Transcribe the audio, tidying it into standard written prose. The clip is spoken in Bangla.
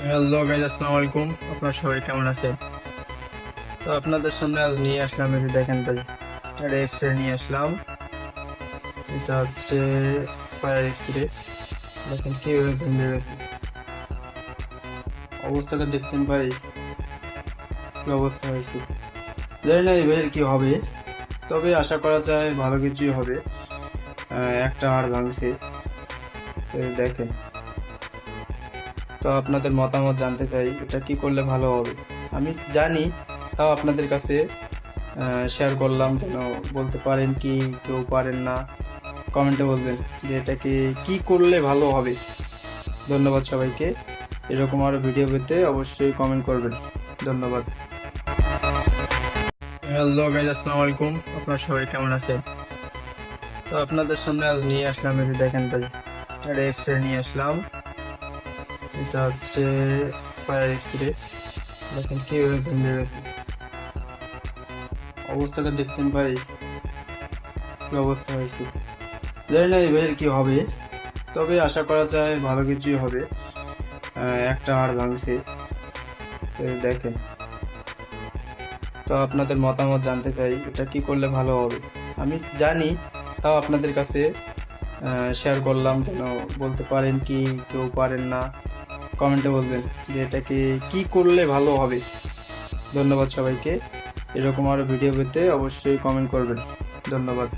হ্যালো গাইজ, আসসালামু আলাইকুম। আপনারা সবাই কেমন আছেন? তো আপনাদের সামনে আজ নিয়ে আসলাম, এই যে দেখেন ভাই, একটা এক্স-রে নিয়ে আসলাম। এটা হচ্ছে ফায়ার এক্স-রে। দেখেন কিভাবে ভেঙে গেছে, অবস্থাটা দেখছেন ভাই, কি অবস্থা হয়েছে। জানি না এবার কি হবে, তবে আশা করা যায় ভালো কিছুই হবে। একটা হাড় ভাঙছে, এই দেখেন। তো আপনাদের মতামত জানতে চাই, এটা কি করলে ভালো হবে। আমি জানি, তাও আপনাদের কাছে শেয়ার করলাম, যেন বলতে পারেন কি কেউ পারেন না, কমেন্টে বলবেন যে এটাকে কি করলে ভালো হবে। ধন্যবাদ সবাইকে। এরকম আরো ভিডিও পেতে অবশ্যই কমেন্ট করবেন। ধন্যবাদ। হ্যালো গাইজ, আসসালামু আলাইকুম। আপনারা সবাই কেমন আছেন? তো আপনাদের সামনে আজ নিয়ে আসলাম, এই যে দেখেন ভাই, একটা এক্স-রে নিয়ে আসলাম। এটা হচ্ছে ফায়ার এক্স-রে। দেখেন কিভাবে ভেঙে গেছে, অবস্থাটা দেখছেন ভাই, কি অবস্থা হয়েছে। জানি না এবার কি হবে, তবে আশা করা যায় ভালো কিছুই হবে। একটা হাড় ভাঙছে, এই দেখেন। তো আপনাদের মতামত জানতে চাই, এটা কি করলে ভালো হবে। আমি জানি, তাও আপনাদের কাছে শেয়ার করলাম, যেন বলতে পারেন কি কেউ পারেন না, কমেন্টে বলবেন যে এটাকে কি করলে ভালো হবে। ধন্যবাদ সবাইকে। এরকম আরো ভিডিও পেতে অবশ্যই কমেন্ট করবেন। ধন্যবাদ।